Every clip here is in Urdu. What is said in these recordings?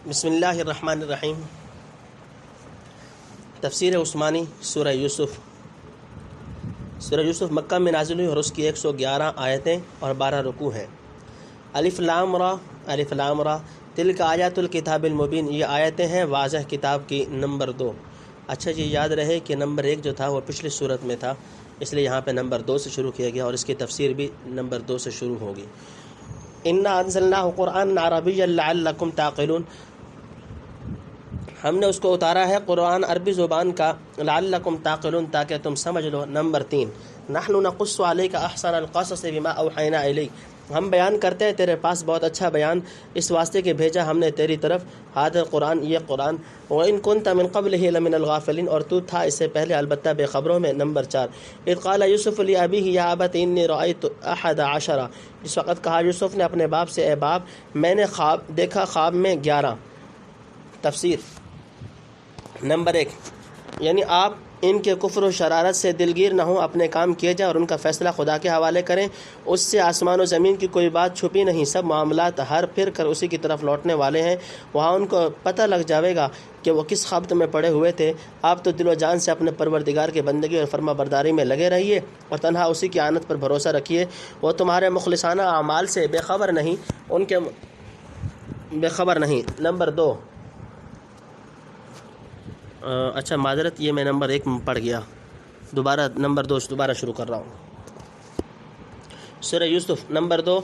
بسم اللہ الرحمن الرحیم۔ تفسیر عثمانی سورہ یوسف۔ سورہ یوسف مکہ میں نازل ہوئی اور اس کی 111 آیتیں اور 12 رکوع ہیں۔ الف لام را، الف لام را، تلک آیات الکتاب المبین، یہ آیتیں ہیں واضح کتاب کی۔ نمبر 2، اچھا جی یاد رہے کہ نمبر 1 جو تھا وہ پچھلی صورت میں تھا، اس لیے یہاں پہ نمبر 2 سے شروع کیا گیا اور اس کی تفسیر بھی نمبر 2 سے شروع ہوگی۔ انا انزلناہ قرآن عربیا لعلکم تعقلون، ہم نے اس کو اتارا ہے قرآن عربی زبان کا، لعلکم تعقلون، تاکہ تم سمجھ لو۔ نمبر 3، نحن نقص علیک احسن القصص بما اوحینا الیک، ہم بیان کرتے ہیں تیرے پاس بہت اچھا بیان، اس واسطے کہ بھیجا ہم نے تیری طرف ہذا القرآن، یہ قرآن، وَإِن كُنْتَ مِن قَبْلِهِ لَمِنَ الْغَافِلِينَ، اور تو تھا اس سے پہلے البتہ بے خبروں میں۔ نمبر 4، اذ قال یوسف لأبیہ یا ابت انی رأیت احد عشر، جس وقت کہا یوسف نے اپنے باپ سے، اے باپ میں نے خواب دیکھا، خواب میں 11۔ تفسیر۔ نمبر 1، یعنی آپ ان کے کفر و شرارت سے دلگیر نہ ہوں، اپنے کام کیے جائیں اور ان کا فیصلہ خدا کے حوالے کریں، اس سے آسمان و زمین کی کوئی بات چھپی نہیں، سب معاملات ہر پھر کر اسی کی طرف لوٹنے والے ہیں، وہاں ان کو پتہ لگ جاوے گا کہ وہ کس خبت میں پڑے ہوئے تھے۔ آپ تو دل و جان سے اپنے پروردگار کی بندگی اور فرما برداری میں لگے رہیے اور تنہا اسی کی اعانت پر بھروسہ رکھیے، وہ تمہارے مخلصانہ اعمال سے بے خبر نہیں، ان کے بے خبر نہیں۔ نمبر 2، اچھا معذرت، یہ میں نمبر 1 میں پڑھ گیا، دوبارہ نمبر 2 دوبارہ شروع کر رہا ہوں۔ سورہ یوسف۔ نمبر 2،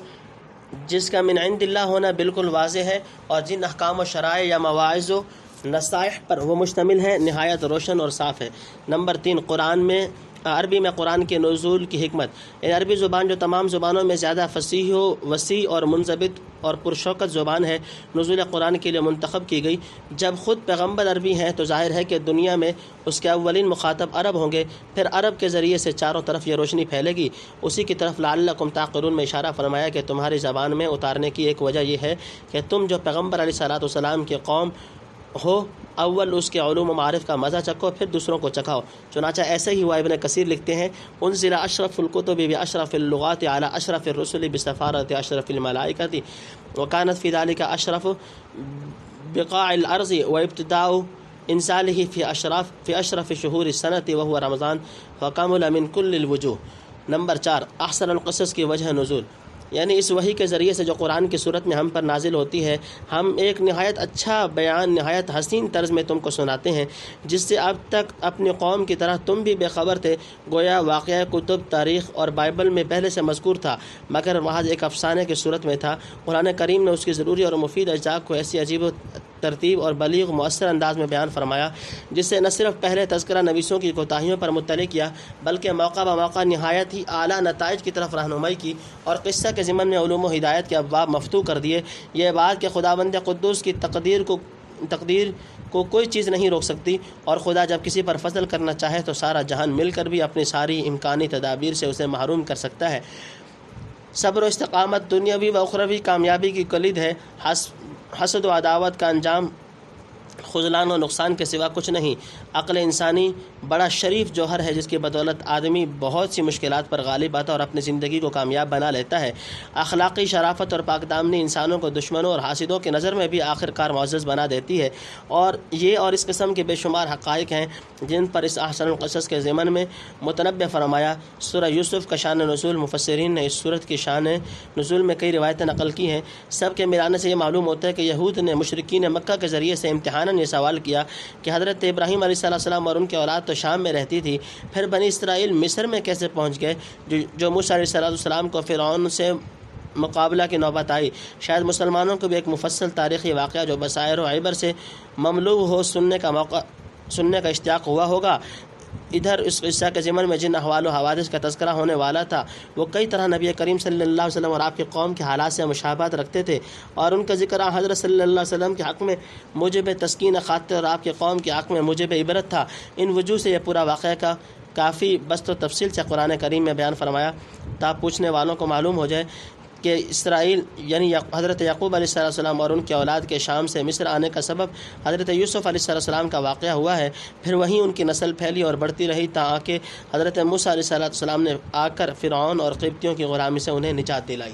جس کا من عند اللہ ہونا بالکل واضح ہے اور جن احکام و شرائع یا مواعظ و نصائح پر وہ مشتمل ہے نہایت روشن اور صاف ہے۔ نمبر 3، قرآن میں عربی میں قرآن کے نزول کی حکمت، عربی زبان جو تمام زبانوں میں زیادہ فصیح و وسیع اور منضبط اور پرشوکت زبان ہے، نزول قرآن کے لیے منتخب کی گئی۔ جب خود پیغمبر عربی ہیں تو ظاہر ہے کہ دنیا میں اس کے اولین مخاطب عرب ہوں گے، پھر عرب کے ذریعے سے چاروں طرف یہ روشنی پھیلے گی۔ اسی کی طرف لعلکم تعقلون میں اشارہ فرمایا کہ تمہاری زبان میں اتارنے کی ایک وجہ یہ ہے کہ تم جو پیغمبر علیہ الصلوۃ والسلام کی قوم ہو، اول اس کے علوم و معارف کا مزہ چکھو، پھر دوسروں کو چکھاؤ۔ چنانچہ ایسے ہی ہوا۔ ابن کثیر لکھتے ہیں، انزل اشرف الکتب باشرف اللغات علی اشرف الرسل بسفارت اشرف الملائکۃ وکانت فی ذلک اشرف بقاع الارض وابتداء انزالہ فی اشرف شہور السنۃ وهو رمضان فکمل من کل الوجوہ۔ نمبر 4، احسن القصص کی وجہ نزول، یعنی اس وحی کے ذریعے سے جو قرآن کی صورت میں ہم پر نازل ہوتی ہے، ہم ایک نہایت اچھا بیان نہایت حسین طرز میں تم کو سناتے ہیں، جس سے اب تک اپنی قوم کی طرح تم بھی بے خبر تھے۔ گویا واقعہ کتب، تاریخ اور بائبل میں پہلے سے مذکور تھا، مگر محض ایک افسانے کی صورت میں تھا۔ قرآن کریم نے اس کی ضروری اور مفید اجزاء کو ایسی عجیب و ترتیب اور بلیغ مؤثر انداز میں بیان فرمایا، جس سے نہ صرف پہلے تذکرہ نویسوں کی کوتاہیوں پر مطلع کیا، بلکہ موقع بموقع نہایت ہی اعلیٰ نتائج کی طرف رہنمائی کی، اور قصہ کے ضمن میں علوم و ہدایت کے ابواب مفتوح کر دیے۔ یہ بات کہ خداوند قدوس کی تقدیر کو کوئی چیز نہیں روک سکتی، اور خدا جب کسی پر فضل کرنا چاہے تو سارا جہان مل کر بھی اپنی ساری امکانی تدابیر سے اسے محروم کر سکتا ہے۔ صبر و استقامت دنیاوی و اخروی کامیابی کی کلید ہے۔ حسد و عداوت کا انجام خذلان و نقصان کے سوا کچھ نہیں۔ عقل انسانی بڑا شریف جوہر ہے، جس کی بدولت آدمی بہت سی مشکلات پر غالب آتا اور اپنی زندگی کو کامیاب بنا لیتا ہے۔ اخلاقی شرافت اور پاک دامنی انسانوں کو دشمنوں اور حاسدوں کی نظر میں بھی آخر کار معزز بنا دیتی ہے، اور یہ اور اس قسم کے بے شمار حقائق ہیں جن پر اس احسن القصص کے ضمن میں متنبع فرمایا۔ سورہ یوسف کا شان نزول، مفسرین نے اس صورت کی شان نزول میں کئی روایتیں نقل کی ہیں۔ سب کے ملانے سے یہ معلوم ہوتا ہے کہ یہود نے مشرکین مکہ کے ذریعے سے امتحاناً یہ سوال کیا کہ حضرت ابراہیم علیہ السلام اور ان کی اولاد تو شام میں رہتی تھی، پھر بنی اسرائیل مصر میں کیسے پہنچ گئے؟ جو موسیٰ علیہ السلام کو فرعون سے مقابلہ کی نوبت آئی، شاید مسلمانوں کو بھی ایک مفصل تاریخی واقعہ جو بصائر و عبر سے مملو ہو سننے کا اشتیاق ہوا ہوگا۔ ادھر اس قصہ کے ضمن میں جن احوال و حوادث کا تذکرہ ہونے والا تھا، وہ کئی طرح نبی کریم صلی اللہ علیہ وسلم اور آپ کی قوم کے حالات سے مشابہت رکھتے تھے، اور ان کا ذکر حضرت صلی اللہ علیہ وسلم کے حق میں موجب تسکین خاطر اور آپ کی قوم کے حق میں موجب عبرت تھا۔ ان وجوہ سے یہ پورا واقعہ کا کافی بسط و تفصیل سے قرآن کریم میں بیان فرمایا، تاکہ پوچھنے والوں کو معلوم ہو جائے کہ اسرائیل یعنی حضرت یعقوب علیہ السلام اور ان کے اولاد کے شام سے مصر آنے کا سبب حضرت یوسف علیہ السلام کا واقعہ ہوا ہے، پھر وہیں ان کی نسل پھیلی اور بڑھتی رہی تاکہ حضرت موسیٰ علیہ السلام نے آ کر فرعون اور قبطیوں کی غلامی سے انہیں نجات دلائی۔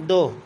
2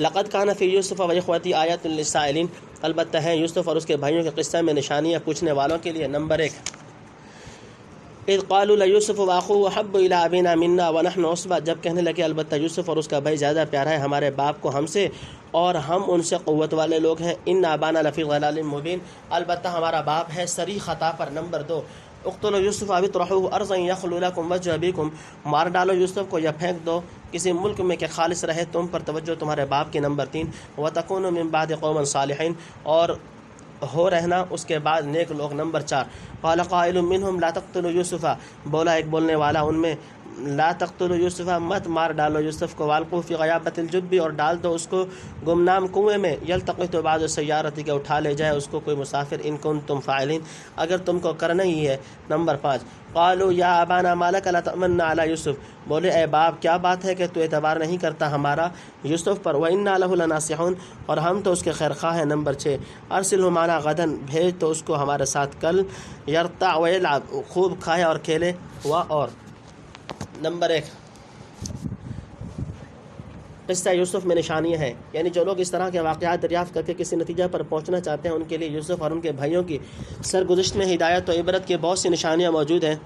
لقد کان فی یوسف و اخوتی آیات للسائلین، البتہ ہیں یوسف اور اس کے بھائیوں کے قصہ میں نشانیاں پوچھنے والوں کے لیے۔ نمبر 1، اذ قالوا لیوسف واخوہ احب الی ابینا منا ونحن عصبہ، جب کہنے لگے البتہ یوسف اور اس کا بھائی زیادہ پیارا ہے ہمارے باپ کو ہم سے اور ہم ان سے قوت والے لوگ ہیں۔ ان ابانا لفی ضلال مبین، البتہ ہمارا باپ ہے صریح خطا پر۔ نمبر 2، اقتلوا یوسف او اطرحوه ارضا یخل لکم وجہ ابیکم، مار ڈالو یوسف کو یا پھینک دو کسی ملک میں کہ خالص رہے تم پر توجہ تمہارے باپ کی۔ نمبر 3، وتکونوا من بعد قوما صالحین، اور ہو رہنا اس کے بعد نیک لوگ۔ نمبر 4، قال قائل منہم لا تقتلوا یوسف، بولا ایک بولنے والا ان میں، لا تقتلوا یوسف، مت مار ڈالو یوسف کو، والقوا فی غیابۃ الجب، اور ڈال دو اس کو گمنام کنویں میں، یلتقط بعض السیارۃ، کہ اٹھا لے جائے اس کو کوئی مسافر، ان کنتم فاعلین، اگر تم کو کرنا ہی ہے۔ نمبر 5، قالوا یا ابانا ما لک لا تأمنا علی یوسف، بولے اے باپ کیا بات ہے کہ تو اعتبار نہیں کرتا ہمارا یوسف پر، وإنا لہ لناصحون، اور ہم تو اس کے خیر خواہ ہیں۔ نمبر 6، ارسلہ معنا غدا، بھیج تو اس کو ہمارے ساتھ کل، یرتع ویلعب، خوب کھائے اور کھیلے، اور نمبر 1، قصہ یوسف میں نشانیاں ہیں، یعنی جو لوگ اس طرح کے واقعات دریافت کر کے کسی نتیجہ پر پہنچنا چاہتے ہیں ان کے لیے یوسف اور ان کے بھائیوں کی سرگزشت میں ہدایت و عبرت کی بہت سی نشانیاں موجود ہیں۔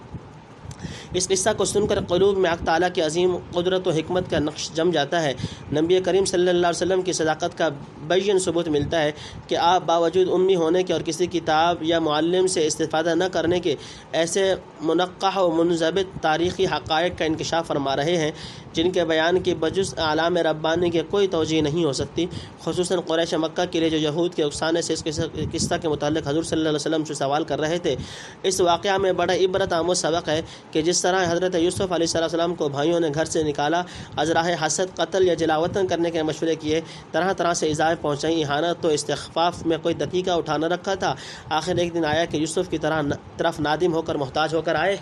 اس قصہ کو سن کر قلوب میں حق تعالیٰ کی عظیم قدرت و حکمت کا نقش جم جاتا ہے۔ نبی کریم صلی اللہ علیہ وسلم کی صداقت کا بین ثبوت ملتا ہے کہ آپ باوجود امی ہونے کے اور کسی کتاب یا معلم سے استفادہ نہ کرنے کے ایسے منقح و منضبط تاریخی حقائق کا انکشاف فرما رہے ہیں جن کے بیان کی بجز اعلام ربانی کے کوئی توجیہ نہیں ہو سکتی۔ خصوصاً قریش مکہ کے لیے جو یہود کے اکسانے سے اس قصہ کے متعلق حضور صلی اللہ علیہ وسلم سے سوال کر رہے تھے، اس واقعہ میں بڑا عبرت آموز سبق ہے کہ جس طرح حضرت یوسف علیہ السلام کو بھائیوں نے گھر سے نکالا، از راہ حسد، قتل یا جلاوطن کرنے کے مشورے کیے، طرح طرح سے ایذائیں پہنچائیں، اہانت و استخفاف میں کوئی دقیقہ اٹھانا رکھا تھا، آخر ایک دن آیا کہ یوسف کی طرف نادم ہو کر محتاج ہو کر آئے۔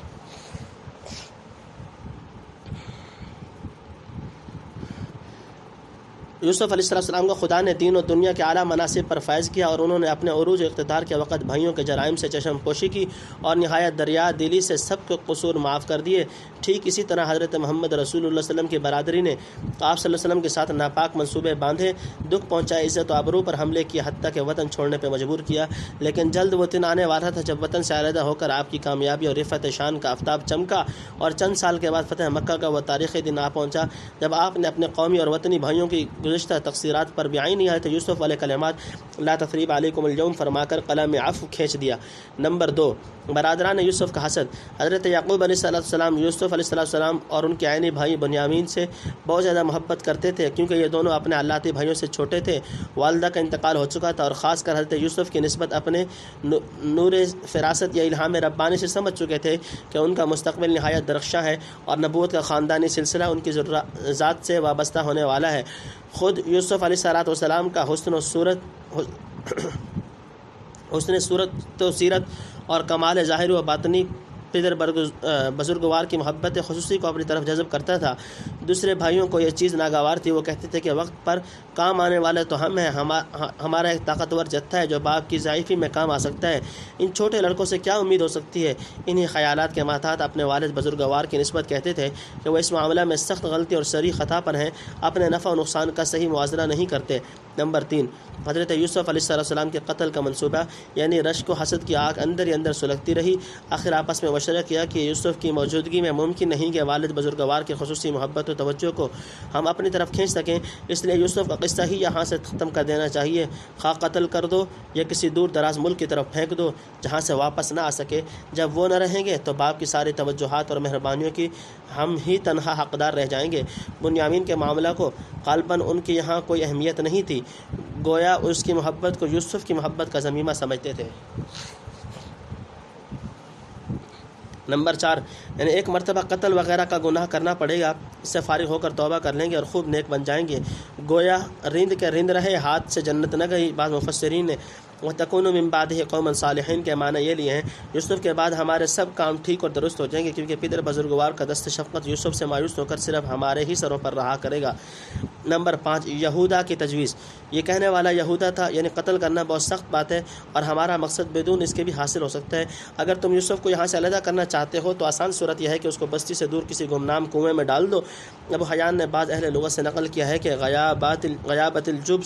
یوسف علیہ السلام کو خدا نے دین و دنیا کے اعلیٰ مناصب پر فائز کیا اور انہوں نے اپنے عروج و اقتدار کے وقت بھائیوں کے جرائم سے چشم پوشی کی اور نہایت دریا دلی سے سب کے قصور معاف کر دیے۔ ٹھیک اسی طرح حضرت محمد رسول اللہ صلی اللہ علیہ وسلم کی برادری نے آپ صلی اللہ علیہ وسلم کے ساتھ ناپاک منصوبے باندھے، دکھ پہنچائے، عزت و آبرو پر حملے کیے، حتیٰ کہ وطن چھوڑنے پہ مجبور کیا، لیکن جلد وہ دن آنے والا تھا جب وطن سے علیحدہ ہو کر آپ کی کامیابی اور رفعت شان کا آفتاب چمکا، اور چند سال کے بعد فتح مکہ کا وہ تاریخی دن آ پہنچا جب آپ نے اپنے قومی اور وطنی بھائیوں کی گزشتہ تقصیرات پر بعین حضرت یوسف علیہ کلمات لا تثریب علیکم اليوم فرما کر قلم عفو کھینچ دیا۔ نمبر 2، برادران یوسف کا حسد۔ حضرت یعقوب علیہ السلام یوسف علیہ السلام اور ان کے عینی بھائی بنیامین سے بہت زیادہ محبت کرتے تھے کیونکہ یہ دونوں اپنے علاتی بھائیوں سے چھوٹے تھے، والدہ کا انتقال ہو چکا تھا، اور خاص کر حضرت یوسف کی نسبت اپنے نور فراست یا الہام ربانی سے سمجھ چکے تھے کہ ان کا مستقبل نہایت درخشاں ہے اور نبوت کا خاندانی سلسلہ ان کی ذات سے وابستہ ہونے والا ہے۔ خود یوسف علیہ السلام کا حسن صورت و سیرت اور کمال ظاہر و باطنی پدر بزرگوار کی محبت خصوصی کو اپنی طرف جذب کرتا تھا۔ دوسرے بھائیوں کو یہ چیز ناگوار تھی، وہ کہتے تھے کہ وقت پر کام آنے والے تو ہم ہیں، ہمارا ایک طاقتور جتھا ہے جو باپ کی ضعیفی میں کام آ سکتا ہے، ان چھوٹے لڑکوں سے کیا امید ہو سکتی ہے۔ انہی خیالات کے محتاط اپنے والد بزرگوار کی نسبت کہتے تھے کہ وہ اس معاملہ میں سخت غلطی اور صریح خطا پر ہیں، اپنے نفع و نقصان کا صحیح موازنہ نہیں کرتے۔ نمبر 3، حضرت یوسف علیہ السلام کے قتل کا منصوبہ، یعنی رشک و حسد کی آگ اندر ہی اندر سلگتی رہی، آخر آپس میں مشورہ کیا کہ یوسف کی موجودگی میں ممکن نہیں کہ والد بزرگوار کی خصوصی محبت و توجہ کو ہم اپنی طرف کھینچ سکیں، اس لیے یوسف کا قصہ ہی یہاں سے ختم کر دینا چاہیے، خواہ قتل کر دو یا کسی دور دراز ملک کی طرف پھینک دو جہاں سے واپس نہ آ سکے۔ جب وہ نہ رہیں گے تو باپ کی ساری توجہات اور مہربانیوں کی ہم ہی تنہا حقدار رہ جائیں گے۔ بنیامین کے معاملہ کو غالباً ان کی یہاں کوئی اہمیت نہیں تھی، گویا اس کی محبت کو یوسف کی محبت کا ضمیمہ سمجھتے تھے۔ نمبر 4، یعنی ایک مرتبہ قتل وغیرہ کا گناہ کرنا پڑے گا، اس سے فارغ ہو کر توبہ کر لیں گے اور خوب نیک بن جائیں گے، گویا رند کے رند رہے، ہاتھ سے جنت نہ گئی۔ بعض مفسرین نے وَتَكُونُ مِن بَعْدِهِ قَوْمًا صَالِحِينَ کے معنی یہ لیے ہیں یوسف کے بعد ہمارے سب کام ٹھیک اور درست ہو جائیں گے، کیونکہ پدر بزرگوار کا دست شفقت یوسف سے مایوس ہو کر صرف ہمارے ہی سروں پر رہا کرے گا۔ نمبر 5 یہودا کی تجویز۔ یہ کہنے والا یہودا تھا، یعنی قتل کرنا بہت سخت بات ہے اور ہمارا مقصد بدون اس کے بھی حاصل ہو سکتا ہے۔ اگر تم یوسف کو یہاں سے علیحدہ کرنا چاہتے ہو تو آسان صورت یہ ہے کہ اس کو بستی سے دور کسی گمنام کنویں میں ڈال دو۔ ابو حیان نے بعض اہل لغت سے نقل کیا ہے کہ غیابت الجب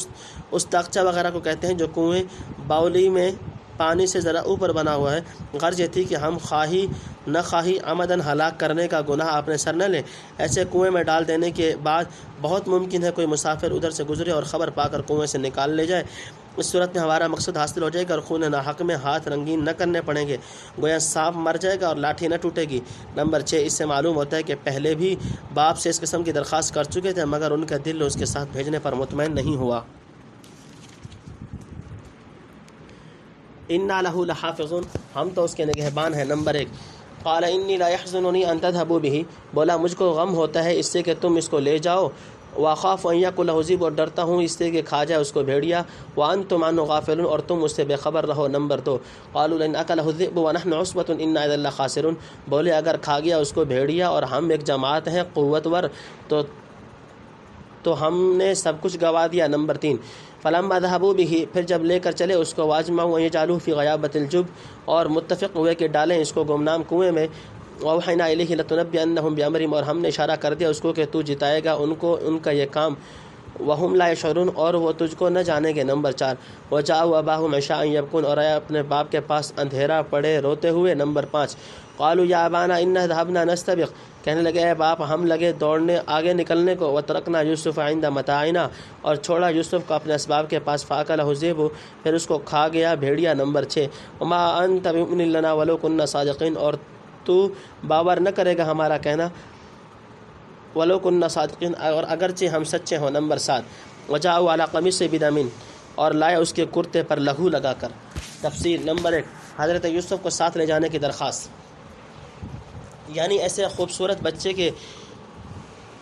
اس طاقچہ وغیرہ کو کہتے ہیں جو کنویں باولی میں پانی سے ذرا اوپر بنا ہوا ہے۔ غرض یہ تھی کہ ہم خواہی نہ خواہی عمدن ہلاک کرنے کا گناہ اپنے سر نہ لیں۔ ایسے کنویں میں ڈال دینے کے بعد بہت ممکن ہے کوئی مسافر ادھر سے گزرے اور خبر پا کر کنویں سے نکال لے جائے۔ اس صورت میں ہمارا مقصد حاصل ہو جائے گا اور خون ناحق میں ہاتھ رنگین نہ کرنے پڑیں گے، گویا سانپ مر جائے گا اور لاٹھی نہ ٹوٹے گی۔ نمبر 6 اس سے معلوم ہوتا ہے کہ پہلے بھی باپ سے اس قسم کی درخواست کر چکے تھے مگر ان کا دل اس کے ساتھ بھیجنے پر مطمئن نہیں ہوا۔ اِنَّا لَهُ لَحَافِظُونَ ہم تو اس کے نگہبان ہیں۔ نمبر 1 قال انی لا يحزننی ان تذهبوا به بولا مجھ کو غم ہوتا ہے اس سے کہ تم اس کو لے جاؤ، واخاف ان یاکل ذئب اور ڈرتا ہوں اس سے کہ کھا جائے اس کو بھیڑیا، وانتم عنہ غافلون اور تم اس سے بے خبر رہو۔ نمبر 2 قالوا لئن اکلہ الذئب ونحن عصبة انا اذا لخاسرون بولے اگر کھا گیا اس کو بھیڑیا اور ہم ایک جماعت ہیں قوتور تو ہم نے سب کچھ گوا دیا۔ نمبر 3 فلما ذهبوا به پھر جب لے کر چلے اس کو واجمعوا ان يجعلوه في غيابة الجب اور متفق ہوئے کہ ڈالیں اس کو گمنام کنویں میں، وأوحينا إليه لتنبئنهم بأمرهم اور ہم نے اشارہ کر دیا اس کو کہ تو جتائے گا ان کو ان کا یہ کام، وهم لا يشعرون اور وہ تجھ کو نہ جانیں گے۔ نمبر 4 وجاءوا أباهم عشاء يبكون اور آئے اپنے باپ کے پاس اندھیرا پڑے روتے ہوئے۔ نمبر 5 قالوا يا أبانا إنا ذهبنا نستبق کہنے لگے اے باپ ہم لگے دوڑنے آگے نکلنے کو، وترکنا یوسف عند متاعنا اور چھوڑا یوسف کو اپنے اسباب کے پاس، فاکلہ الذئب پھر اس کو کھا گیا بھیڑیا۔ نمبر 6 وما انت بمؤمن لنا ولو كنا صادقین اور تو باور نہ کرے گا ہمارا کہنا، ولو كنا صادقین اور اگرچہ ہم سچے ہوں۔ نمبر 7 وجاءوا على قميصه بدم اور لائے اس کے کرتے پر لہو لگا کر۔ تفسیر نمبر 1 حضرت یوسف کو ساتھ لے جانے کی درخواست، یعنی ایسے خوبصورت بچے کے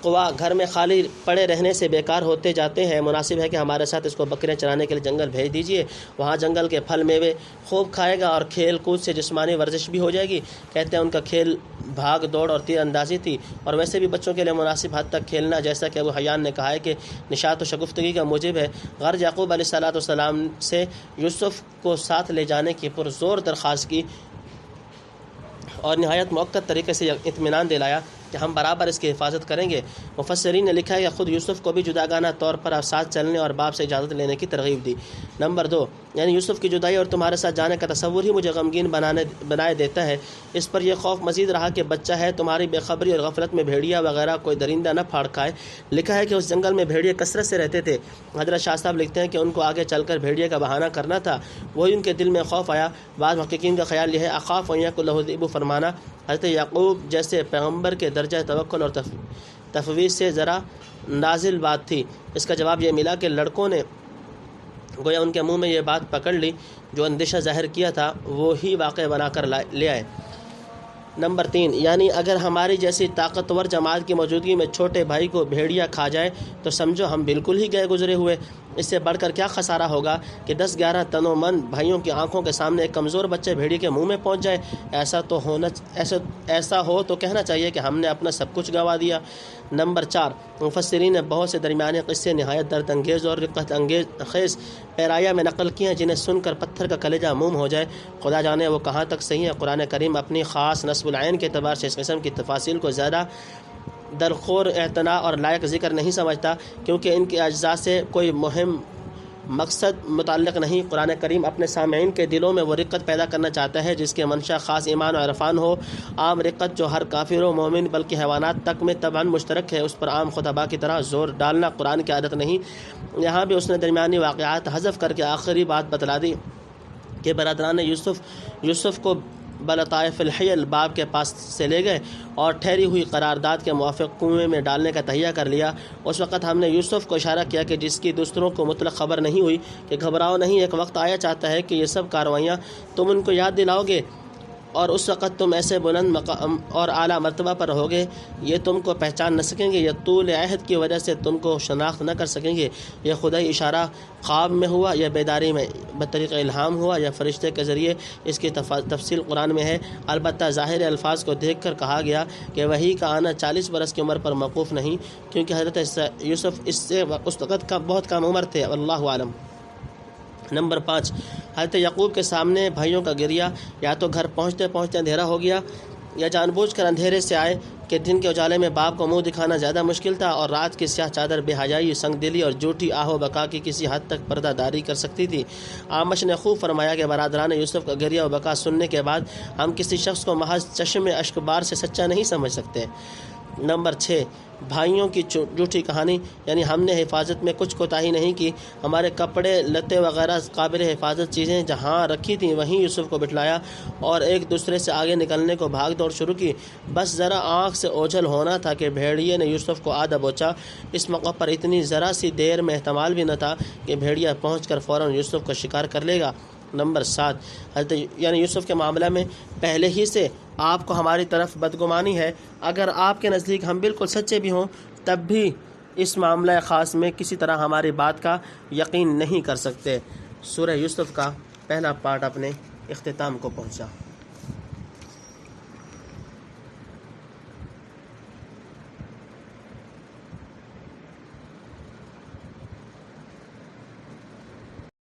قوا گھر میں خالی پڑے رہنے سے بیکار ہوتے جاتے ہیں، مناسب ہے کہ ہمارے ساتھ اس کو بکریاں چرانے کے لیے جنگل بھیج دیجئے، وہاں جنگل کے پھل میوے خوب کھائے گا اور کھیل کود سے جسمانی ورزش بھی ہو جائے گی۔ کہتے ہیں ان کا کھیل بھاگ دوڑ اور تیر اندازی تھی، اور ویسے بھی بچوں کے لیے مناسب حد تک کھیلنا، جیسا کہ ابو حیان نے کہا ہے کہ نشاط و شگفتگی کا موجب ہے۔ غرض یعقوب علیہ السلام سے یوسف کو ساتھ لے جانے کی پرزور درخواست کی اور نہایت مؤقت طریقے سے اطمینان دلایا کہ ہم برابر اس کی حفاظت کریں گے۔ مفسرین نے لکھا ہے کہ خود یوسف کو بھی جداگانہ طور پر ساتھ چلنے اور باپ سے اجازت لینے کی ترغیب دی۔ نمبر 2 یعنی یوسف کی جدائی اور تمہارے ساتھ جانے کا تصور ہی مجھے غمگین بنائے دیتا ہے۔ اس پر یہ خوف مزید رہا کہ بچہ ہے، تمہاری بے خبری اور غفلت میں بھیڑیا وغیرہ کوئی درندہ نہ پھاڑ کھائے۔ لکھا ہے کہ اس جنگل میں بھیڑیے کثرت سے رہتے تھے۔ حضرت شاہ صاحب لکھتے ہیں کہ ان کو آگے چل کر بھیڑیے کا بہانہ کرنا تھا، وہی ان کے دل میں خوف آیا۔ بعض محققین کا خیال یہ ہے اخاف ان یاکلہ الذئب فرمانا حضرت یعقوب جیسے پیغمبر کے درجہ توکل اور تفویض سے ذرا نازل بات تھی۔ اس کا جواب یہ ملا کہ لڑکوں نے گویا ان کے منہ میں یہ بات پکڑ لی، جو اندیشہ ظاہر کیا تھا وہی واقع بنا کر لے آئے۔ نمبر 3 یعنی اگر ہماری جیسی طاقتور جماعت کی موجودگی میں چھوٹے بھائی کو بھیڑیا کھا جائے تو سمجھو ہم بالکل ہی گئے گزرے ہوئے۔ اس سے بڑھ کر کیا خسارہ ہوگا کہ 10-11 تنو من بھائیوں کی آنکھوں کے سامنے ایک کمزور بچے بھیڑیے کے منہ میں پہنچ جائے۔ ایسا ہو تو کہنا چاہیے کہ ہم نے اپنا سب کچھ گوا دیا۔ نمبر 4 مفسرین نے بہت سے درمیانے قصے نہایت درد انگیز اور رقت خیز پیرایا میں نقل کیے ہیں جنہیں سن کر پتھر کا کلیجہ موم ہو جائے۔ خدا جانے وہ کہاں تک صحیح ہے۔ قرآن کریم اپنی خاص نصب العین کے اعتبار سے اس قسم کی تفاصیل کو زیادہ درخور اعتنا اور لائق ذکر نہیں سمجھتا، کیونکہ ان کے اجزاء سے کوئی مہم مقصد متعلق نہیں۔ قرآن کریم اپنے سامعین کے دلوں میں وہ رقت پیدا کرنا چاہتا ہے جس کے منشا خاص ایمان و عرفان ہو۔ عام رقت جو ہر کافر و مومن بلکہ حیوانات تک میں طبعاً مشترک ہے، اس پر عام خطبہ کی طرح زور ڈالنا قرآن کی عادت نہیں۔ یہاں بھی اس نے درمیانی واقعات حذف کر کے آخری بات بتلا دی کہ برادران یوسف کو بلطائف الحیل باپ کے پاس سے لے گئے اور ٹھہری ہوئی قرارداد کے موافق کنویں میں ڈالنے کا تہیہ کر لیا۔ اس وقت ہم نے یوسف کو اشارہ کیا کہ جس کی دوسروں کو مطلق خبر نہیں ہوئی کہ گھبراؤ نہیں، ایک وقت آیا چاہتا ہے کہ یہ سب کارروائیاں تم ان کو یاد دلاؤ گے اور اس وقت تم ایسے بلند مقام اور اعلیٰ مرتبہ پر رہوگے یہ تم کو پہچان نہ سکیں گے، یا طول عہد کی وجہ سے تم کو شناخت نہ کر سکیں گے۔ یہ خدائی اشارہ خواب میں ہوا یا بیداری میں، بطریق الہام ہوا یا فرشتے کے ذریعے، اس کی تفصیل قرآن میں ہے۔ البتہ ظاہر الفاظ کو دیکھ کر کہا گیا کہ وحی کا آنا 40 برس کی عمر پر موقوف نہیں، کیونکہ حضرت یوسف اس وقت کا بہت کم عمر تھے، اللہ عالم۔ نمبر 5، حضرت یعقوب کے سامنے بھائیوں کا گریہ، یا تو گھر پہنچتے پہنچتے اندھیرا ہو گیا یا جان بوجھ کر اندھیرے سے آئے کہ دن کے اجالے میں باپ کو منہ دکھانا زیادہ مشکل تھا، اور رات کی سیاہ چادر بے حیائی، سنگ دلی اور جھوٹی آہ و بکا کی کسی حد تک پردہ داری کر سکتی تھی۔ آمش نے خوب فرمایا کہ برادران یوسف کا گریہ و بکا سننے کے بعد ہم کسی شخص کو محض چشم اشک بار سے سچا نہیں سمجھ سکتے۔ نمبر 6، بھائیوں کی جھوٹی کہانی، یعنی ہم نے حفاظت میں کچھ کوتاہی نہیں کی، ہمارے کپڑے لتے وغیرہ قابل حفاظت چیزیں جہاں رکھی تھیں وہیں یوسف کو بٹھلایا اور ایک دوسرے سے آگے نکلنے کو بھاگ دوڑ شروع کی۔ بس ذرا آنکھ سے اوجھل ہونا تھا کہ بھیڑیے نے یوسف کو آ دبوچا۔ اس موقع پر اتنی ذرا سی دیر میں احتمال بھی نہ تھا کہ بھیڑیا پہنچ کر فوراً یوسف کو شکار کر لے گا۔ نمبر 7، حضرت یعنی یوسف کے معاملہ میں پہلے ہی سے آپ کو ہماری طرف بدگمانی ہے، اگر آپ کے نزدیک ہم بالکل سچے بھی ہوں تب بھی اس معاملہ خاص میں کسی طرح ہماری بات کا یقین نہیں کر سکتے۔ سورہ یوسف کا پہلا پارٹ اپنے اختتام کو پہنچا۔